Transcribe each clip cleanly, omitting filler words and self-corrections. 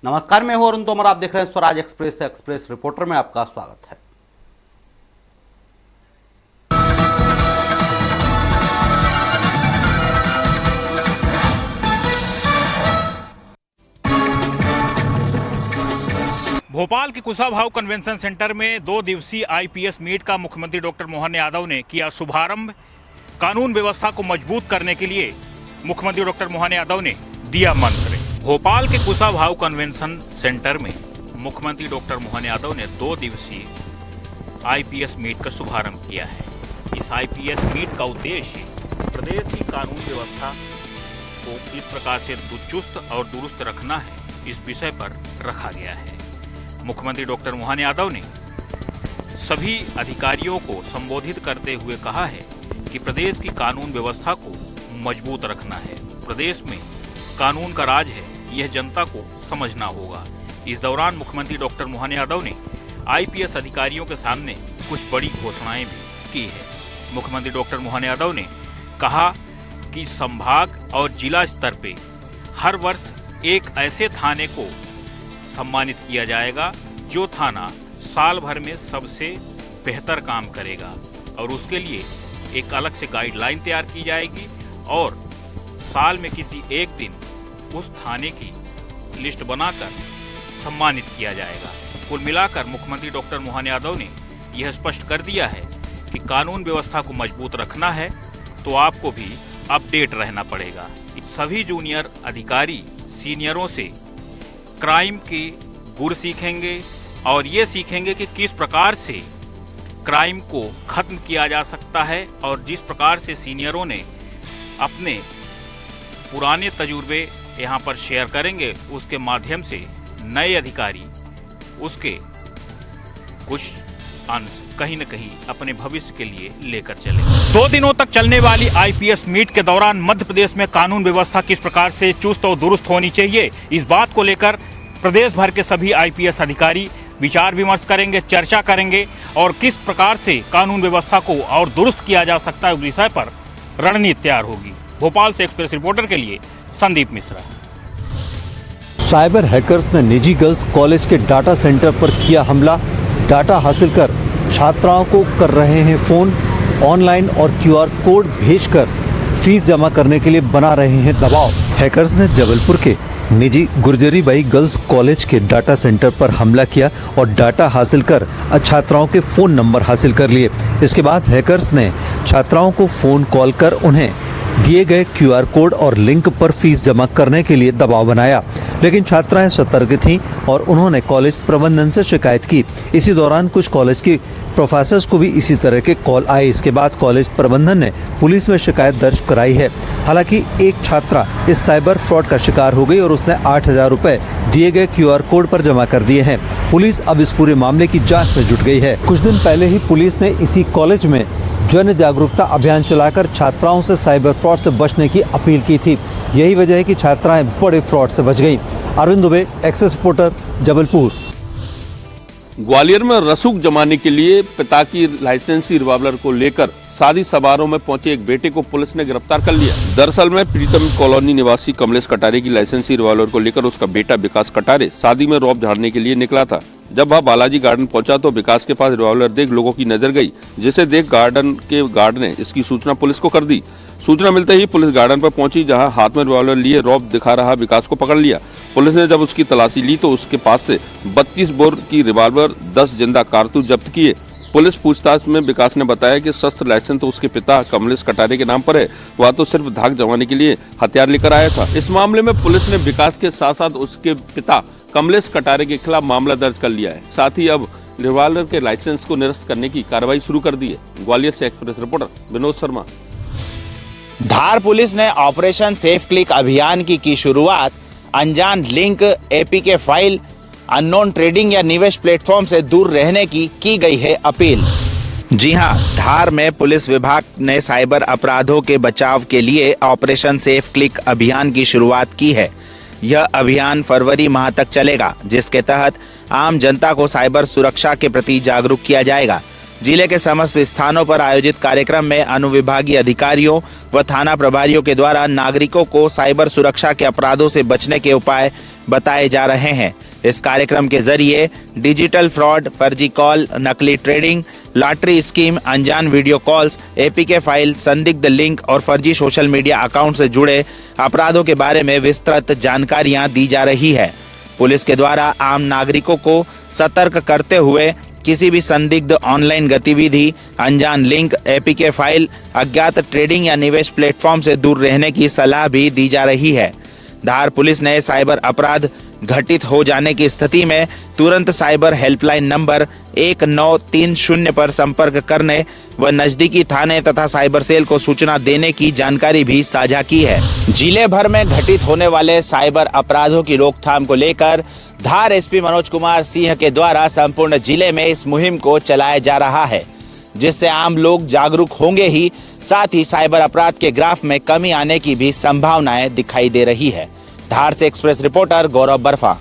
नमस्कार, मैं हूं अरुण तोमर। आप देख रहे हैं स्वराज एक्सप्रेस। एक्सप्रेस रिपोर्टर में आपका स्वागत है। भोपाल के कुशाभाऊ कन्वेंशन सेंटर में 2 दिवसीय आईपीएस मीट का मुख्यमंत्री डॉक्टर मोहन यादव ने किया शुभारंभ। कानून व्यवस्था को मजबूत करने के लिए मुख्यमंत्री डॉक्टर मोहन यादव ने दिया मंत्र। भोपाल के कुशाभाऊ कन्वेंशन सेंटर में मुख्यमंत्री डॉक्टर मोहन यादव ने 2 दिवसीय आईपीएस मीट का शुभारंभ किया है। इस आईपीएस मीट का उद्देश्य प्रदेश की कानून व्यवस्था को किस प्रकार से चुस्त और दुरुस्त रखना है, इस विषय पर रखा गया है। मुख्यमंत्री डॉक्टर मोहन यादव ने सभी अधिकारियों को संबोधित करते हुए कहा है कि प्रदेश की कानून व्यवस्था को मजबूत रखना है। प्रदेश में कानून का राज है, यह जनता को समझना होगा। इस दौरान मुख्यमंत्री डॉक्टर मोहन यादव ने आईपीएस अधिकारियों के सामने कुछ बड़ी घोषणाएं भी की है। मुख्यमंत्री डॉक्टर मोहन यादव ने कहा कि संभाग और जिला स्तर पे हर वर्ष एक ऐसे थाने को सम्मानित किया जाएगा जो थाना साल भर में सबसे बेहतर काम करेगा, और उसके लिए एक अलग से गाइडलाइन तैयार की जाएगी और साल में किसी एक दिन उस थाने की लिस्ट बनाकर सम्मानित किया जाएगा। कुल मिलाकर मुख्यमंत्री डॉक्टर मोहन यादव ने यह स्पष्ट कर दिया है कि कानून व्यवस्था को मजबूत रखना है तो आपको भी अपडेट रहना पड़ेगा। सभी जूनियर अधिकारी सीनियरों से क्राइम के गुर सीखेंगे और ये सीखेंगे कि किस प्रकार से क्राइम को खत्म किया जा सकता है, और जिस प्रकार से सीनियरों ने अपने पुराने तजुर्बे यहाँ पर शेयर करेंगे, उसके माध्यम से नए अधिकारी उसके कुछ अंश कहीं न कहीं अपने भविष्य के लिए लेकर चले। 2 दिनों तक चलने वाली आईपीएस मीट के दौरान मध्य प्रदेश में कानून व्यवस्था किस प्रकार से चुस्त और दुरुस्त होनी चाहिए, इस बात को लेकर प्रदेश भर के सभी आईपीएस अधिकारी विचार विमर्श करेंगे, चर्चा करेंगे और किस प्रकार से कानून व्यवस्था को और दुरुस्त किया जा सकता है, उस विषय पर रणनीति तैयार होगी। भोपाल से एक्सप्रेस रिपोर्टर के लिए संदीप मिश्रा। साइबर हैकर्स ने निजी गर्ल्स कॉलेज के डाटा सेंटर पर किया हमला। डाटा हासिल कर छात्राओं को कर रहे हैं फोन, ऑनलाइन और क्यूआर कोड भेजकर फीस जमा करने के लिए बना रहे हैं दबाव। हैकर्स ने जबलपुर के निजी गुर्जरीबाई गर्ल्स कॉलेज के डाटा सेंटर पर हमला किया और डाटा हासिल कर छात्राओं के फोन नंबर हासिल कर लिए। इसके बाद हैकर्स ने छात्राओं को फोन कॉल कर उन्हें दिए गए क्यूआर कोड और लिंक पर फीस जमा करने के लिए दबाव बनाया, लेकिन छात्राएं सतर्क थीं और उन्होंने कॉलेज प्रबंधन से शिकायत की। इसी दौरान कुछ कॉलेज की प्रोफेसर्स को भी इसी तरह के कॉल आए। इसके बाद कॉलेज प्रबंधन ने पुलिस में शिकायत दर्ज कराई है। हालांकि एक छात्रा इस साइबर फ्रॉड का शिकार हो गई और उसने 8,000 रुपए दिए गए क्यूआर कोड पर जमा कर दिए हैं। पुलिस अब इस पूरे मामले की जाँच में जुट गई है। कुछ दिन पहले ही पुलिस ने इसी कॉलेज में जन जागरूकता अभियान चलाकर छात्राओं से साइबर फ्रॉड से बचने की अपील की थी। यही वजह है कि छात्राएं बड़े फ्रॉड से बच गईं। अरुण दुबे, एक्सेस रिपोर्टर, जबलपुर। ग्वालियर में रसूख जमाने के लिए पिता की लाइसेंसी रिवॉल्वर को लेकर शादी समारोह में पहुंचे एक बेटे को पुलिस ने गिरफ्तार कर लिया। दरअसल में प्रीतम कॉलोनी निवासी कमलेश कटारे की लाइसेंसी रिवॉल्वर को लेकर उसका बेटा विकास कटारे शादी में रौब झाड़ने के लिए निकला था। जब वह बालाजी गार्डन पहुंचा तो विकास के पास रिवॉल्वर देख लोगों की नजर गई, जिसे देख गार्डन के गार्ड ने इसकी सूचना पुलिस को कर दी। सूचना मिलते ही पुलिस गार्डन पर पहुंची, जहां हाथ में रिवॉल्वर लिए रौब दिखा रहा विकास को पकड़ लिया। पुलिस ने जब उसकी तलाशी ली तो उसके पास से 32 बोर की रिवॉल्वर, 10 जिंदा कारतूस जब्त किए। पुलिस पूछताछ में विकास ने बताया कि शस्त्र लाइसेंस तो उसके पिता कमलेश कटारे के नाम पर है, वह तो सिर्फ धाक जमाने के लिए हथियार लेकर आया था। इस मामले में पुलिस ने विकास के साथ साथ उसके पिता कमलेश कटारे के खिलाफ मामला दर्ज कर लिया है। साथ ही अब रिवॉल्वर के लाइसेंस को निरस्त करने की कार्रवाई शुरू कर दी है। ग्वालियर से एक्सप्रेस रिपोर्टर विनोद शर्मा। धार पुलिस ने ऑपरेशन सेफ क्लिक अभियान की शुरुआत। अनजान link, APK file, unknown trading या निवेश प्लेटफॉर्म से दूर रहने की गई है अपील। जी हां, धार में पुलिस विभाग ने साइबर अपराधों के बचाव के लिए ऑपरेशन सेफ क्लिक अभियान की शुरुआत की है। यह अभियान फरवरी माह तक चलेगा, जिसके तहत आम जनता को साइबर सुरक्षा के प्रति जागरूक किया जाएगा। जिले के समस्त स्थानों पर आयोजित कार्यक्रम में अनुविभागीय अधिकारियों व थाना प्रभारियों के द्वारा नागरिकों को साइबर सुरक्षा के अपराधों से बचने के उपाय बताए जा रहे हैं। इस कार्यक्रम के जरिए डिजिटल फ्रॉड, फर्जी कॉल, नकली ट्रेडिंग, लॉटरी स्कीम, अनजान वीडियो कॉल्स, एपीके फाइल, संदिग्ध लिंक और फर्जी सोशल मीडिया अकाउंट से जुड़े अपराधों के बारे में विस्तृत जानकारियां दी जा रही है। पुलिस के द्वारा आम नागरिकों को सतर्क करते हुए किसी भी संदिग्ध ऑनलाइन गतिविधि, अनजान लिंक, एपीके फाइल, अज्ञात ट्रेडिंग या निवेश प्लेटफॉर्म से दूर रहने की सलाह भी दी जा रही है। धार पुलिस ने साइबर अपराध घटित हो जाने की स्थिति में तुरंत साइबर हेल्पलाइन नंबर 1930 पर संपर्क करने व नजदीकी थाने तथा साइबर सेल को सूचना देने की जानकारी भी साझा की है। जिले भर में घटित होने वाले साइबर अपराधों की रोकथाम को लेकर धार एसपी मनोज कुमार सिंह के द्वारा संपूर्ण जिले में इस मुहिम को चलाया जा रहा है, जिससे आम लोग जागरूक होंगे ही साथ ही साइबर अपराध के ग्राफ में कमी आने की भी संभावनाएं दिखाई दे रही है। धार से एक्सप्रेस रिपोर्टर गौरव बर्फा।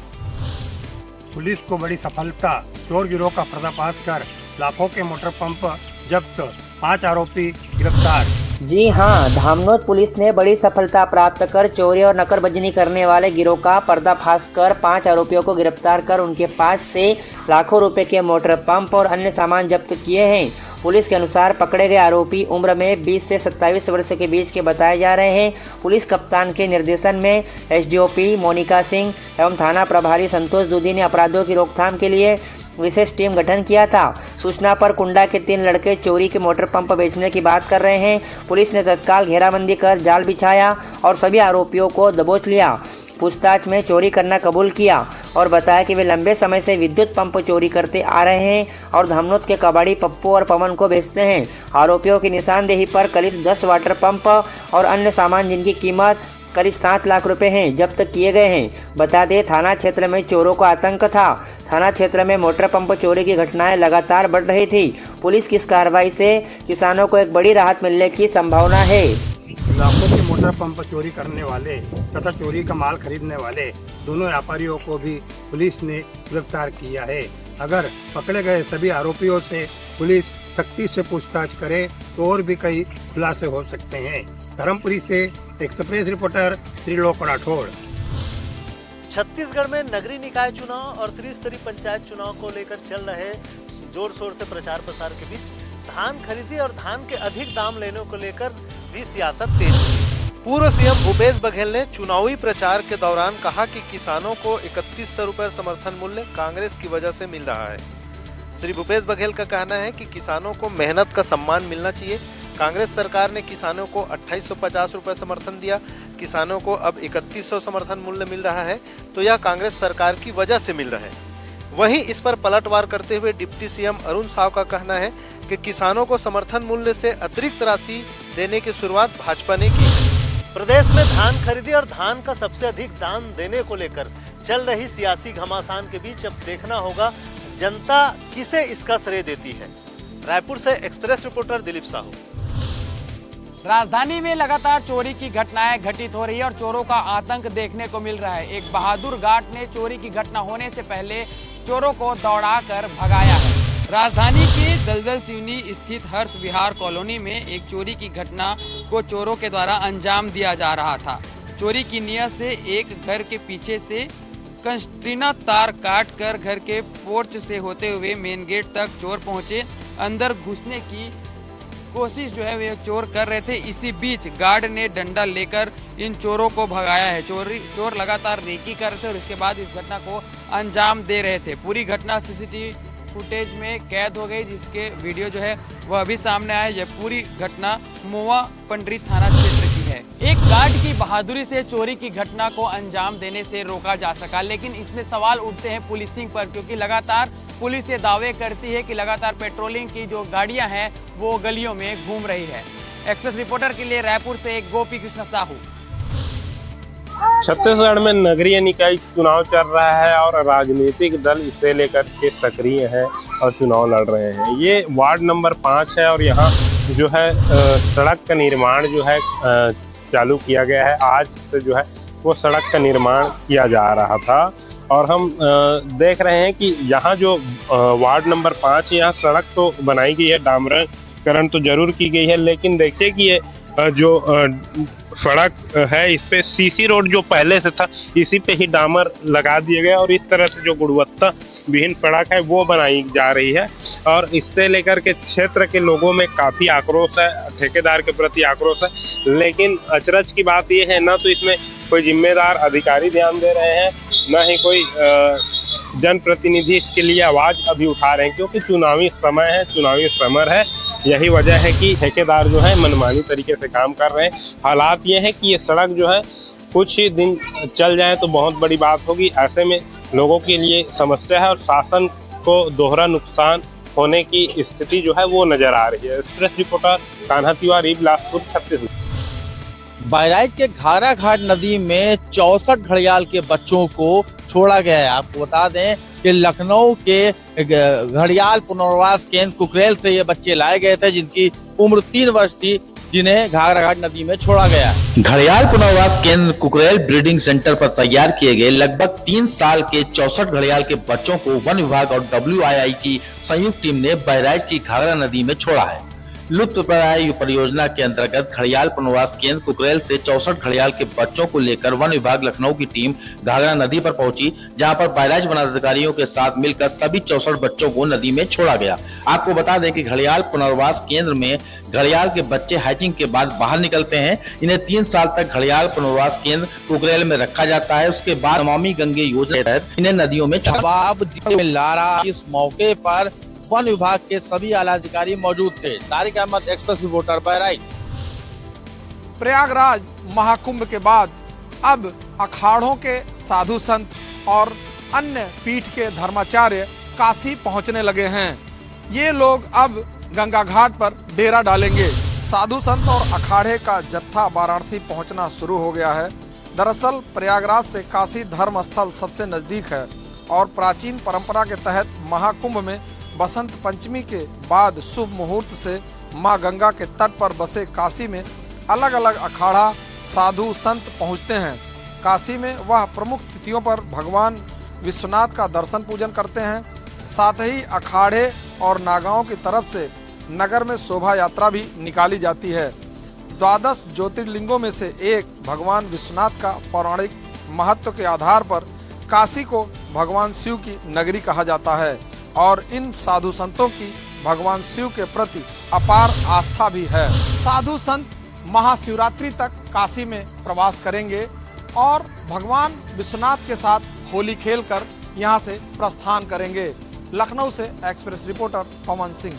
पुलिस को बड़ी सफलता, चोर गिरोह का पर्दाफाश कर लाखों के मोटर पंप जब्त, 5 आरोपी गिरफ्तार। जी हां, धामनोद पुलिस ने बड़ी सफलता प्राप्त कर चोरी और नकरबजनी करने वाले गिरोह का पर्दाफाश कर 5 आरोपियों को गिरफ्तार कर उनके पास से लाखों रुपए के मोटर पंप और अन्य सामान जब्त किए हैं। पुलिस के अनुसार पकड़े गए आरोपी उम्र में 20 से 27 वर्ष के बीच के बताए जा रहे हैं। पुलिस कप्तान के निर्देशन में एसडीओपी मोनिका सिंह एवं थाना प्रभारी संतोष दूधी ने अपराधों की रोकथाम के लिए विशेष टीम गठन किया था। सूचना पर कुंडा के 3 लड़के चोरी के मोटर पंप बेचने की बात कर रहे हैं। पुलिस ने तत्काल घेराबंदी कर जाल बिछाया और सभी आरोपियों को दबोच लिया। पूछताछ में चोरी करना कबूल किया और बताया कि वे लंबे समय से विद्युत पंप चोरी करते आ रहे हैं और धामनोद के कबाड़ी पप्पू और पवन को बेचते हैं। आरोपियों की निशानदेही पर करीब 10 वाटर पंप और अन्य सामान जिनकी कीमत करीब 7 लाख रुपए हैं जब्त किए गए हैं। बता दें, थाना क्षेत्र में चोरों का आतंक था। थाना क्षेत्र में मोटर पंप चोरी की घटनाएं लगातार बढ़ रही थी। पुलिस की इस कार्रवाई से किसानों को एक बड़ी राहत मिलने की संभावना है। लाखों के मोटर पंप चोरी करने वाले तथा चोरी का माल खरीदने वाले दोनों व्यापारियों को भी पुलिस ने गिरफ्तार किया है। अगर पकड़े गए सभी आरोपियों से पुलिस सख्ती से पूछताछ करे तो और भी कई खुलासे हो सकते हैं। धर्मपुरी से एक्सप्रेस रिपोर्टर त्रिलोक राठौड़। छत्तीसगढ़ में नगरीय निकाय चुनाव और त्रिस्तरीय पंचायत चुनाव को लेकर चल रहे जोर शोर से प्रचार प्रसार के बीच धान खरीदी और धान के अधिक दाम लेने को लेकर भी सियासत तेज हुई। पूर्व सीएम भूपेश बघेल ने चुनावी प्रचार के दौरान कहा कि किसानों को 3100 रुपए समर्थन मूल्य कांग्रेस की वजह से मिल रहा है। श्री भूपेश बघेल का कहना है कि किसानों को मेहनत का सम्मान मिलना चाहिए। कांग्रेस सरकार ने किसानों को 2850 रुपए समर्थन दिया, किसानों को अब 3100 समर्थन मूल्य मिल रहा है, तो यह कांग्रेस सरकार की वजह से मिल रहा है। वहीं इस पर पलटवार करते हुए डिप्टी सीएम अरुण साव का कहना है कि किसानों को समर्थन मूल्य से अतिरिक्त राशि देने की शुरुआत भाजपा ने की है। प्रदेश में धान खरीदी और धान का सबसे अधिक दाम देने को लेकर चल रही सियासी घमासान के बीच अब देखना होगा जनता किसे इसका श्रेय देती है। रायपुर से एक्सप्रेस रिपोर्टर दिलीप साहू। राजधानी में लगातार चोरी की घटनाएं घटित हो रही है और चोरों का आतंक देखने को मिल रहा है। एक बहादुर गार्ड ने चोरी की घटना होने से पहले चोरों को दौड़ाकर भगाया है। राजधानी के दलदल सिवनी स्थित हर्ष विहार कॉलोनी में एक चोरी की घटना को चोरों के द्वारा अंजाम दिया जा रहा था। चोरी की नियत से एक घर के पीछे से कंस्ट्रीना तार काट कर घर के पोर्च से होते हुए मेन गेट तक चोर पहुंचे। अंदर घुसने की कोशिश जो है वे चोर कर रहे थे। इसी बीच गार्ड ने डंडा लेकर इन चोरों को भगाया है। चोर लगातार रेकी कर रहे थे और इसके बाद इस घटना को अंजाम दे रहे थे। पूरी घटना सीसीटीवी फुटेज में कैद हो गई, जिसके वीडियो जो है वह अभी सामने आया। यह पूरी घटना मोवा पंडरी थाना क्षेत्र की है। एक गार्ड की बहादुरी से चोरी की घटना को अंजाम देने से रोका जा सका, लेकिन इसमें सवाल उठते हैं पुलिसिंग पर, क्योंकि लगातार पुलिस ये दावे करती है कि लगातार पेट्रोलिंग की जो गाड़ियां हैं वो गलियों में घूम रही है। एक्सप्रेस रिपोर्टर के लिए रायपुर से गोपी कृष्ण साहू। छत्तीसगढ़ में नगरीय निकाय चुनाव चल रहा है और राजनीतिक दल इसे लेकर के सक्रिय है और चुनाव लड़ रहे हैं। ये वार्ड नंबर 5 है और यहाँ जो है सड़क का निर्माण जो है चालू किया गया है। आज से जो है वो सड़क का निर्माण किया जा रहा था और हम देख रहे हैं कि यहाँ जो वार्ड नंबर 5 यहाँ सड़क तो बनाई गई है, डामरीकरण तो जरूर की गई है, लेकिन देखिए कि ये जो सड़क है इस पे सीसी रोड जो पहले से था इसी पे ही डामर लगा दिया गया और इस तरह से जो गुणवत्ता विहीन सड़क है वो बनाई जा रही है। और इससे लेकर के क्षेत्र के लोगों में काफ़ी आक्रोश है, ठेकेदार के प्रति आक्रोश है। लेकिन अचरज की बात ये है, ना तो इसमें कोई जिम्मेदार अधिकारी ध्यान दे रहे हैं, ना ही कोई जनप्रतिनिधि इसके लिए आवाज़ अभी उठा रहे हैं, क्योंकि चुनावी समय है, चुनावी समर है। यही वजह है कि ठेकेदार जो है मनमानी तरीके से काम कर रहे हैं। हालात ये है कि ये सड़क जो है कुछ ही दिन चल जाए तो बहुत बड़ी बात होगी। ऐसे में लोगों के लिए समस्या है और शासन को दोहरा नुकसान होने की स्थिति जो है वो नजर आ रही है। Express reporter Kanha Tiwari, Bilaspur, Chhattisgarh. बहराइच के घाघरा घाट नदी में 64 घड़ियाल के बच्चों को छोड़ा गया है। आपको बता दें कि लखनऊ के घड़ियाल पुनर्वास केंद्र कुकरेल से ये बच्चे लाए गए थे, जिनकी उम्र 3 वर्ष थी, जिन्हें घाघरा घाट नदी में छोड़ा गया। घड़ियाल पुनर्वास केंद्र कुकरेल ब्रीडिंग सेंटर पर तैयार किए गए लगभग 3 साल के 64 घड़ियाल के बच्चों को वन विभाग और WII की संयुक्त टीम ने बहराइच की घाघरा नदी में छोड़ा है। लुप्तप्राय परियोजना के अंतर्गत घड़ियाल पुनर्वास केंद्र कुकरेल से 64 घड़ियाल के बच्चों को लेकर वन विभाग लखनऊ की टीम घाघरा नदी पर पहुंची, जहां पर बहराइच वनाधिकारियों के साथ मिलकर सभी 64 बच्चों को नदी में छोड़ा गया। आपको बता दें कि घड़ियाल पुनर्वास केंद्र में घड़ियाल के बच्चे हैचिंग के बाद बाहर निकलते हैं। इन्हें 3 साल तक घड़ियाल पुनर्वास केंद्र कुकरेल में रखा जाता है। उसके बाद नमामि गंगे योजना के तहत इन्हें नदियों में इस मौके पर वन विभाग के सभी आला अधिकारी मौजूद थे। Tariq Ahmed, express reporter, Bahraich. प्रयागराज महाकुंभ के बाद अब अखाड़ों के साधु संत और अन्य पीठ के धर्माचार्य काशी पहुंचने लगे हैं। ये लोग अब गंगा घाट पर डेरा डालेंगे। साधु संत और अखाड़े का जत्था वाराणसी पहुंचना शुरू हो गया है। दरअसल प्रयागराज से काशी धर्म स्थल सबसे नजदीक है और प्राचीन परंपरा के तहत महाकुंभ में बसंत पंचमी के बाद शुभ मुहूर्त से मां गंगा के तट पर बसे काशी में अलग अलग अखाड़ा साधु संत पहुंचते हैं। काशी में वह प्रमुख तिथियों पर भगवान विश्वनाथ का दर्शन पूजन करते हैं। साथ ही अखाड़े और नागाओं की तरफ से नगर में शोभा यात्रा भी निकाली जाती है। 12 ज्योतिर्लिंगों में से एक भगवान विश्वनाथ का पौराणिक महत्व के आधार पर काशी को भगवान शिव की नगरी कहा जाता है और इन साधु संतों की भगवान शिव के प्रति अपार आस्था भी है। साधु संत महाशिवरात्रि तक काशी में प्रवास करेंगे और भगवान विश्वनाथ के साथ होली खेलकर यहां से प्रस्थान करेंगे। लखनऊ से एक्सप्रेस रिपोर्टर पवन सिंह।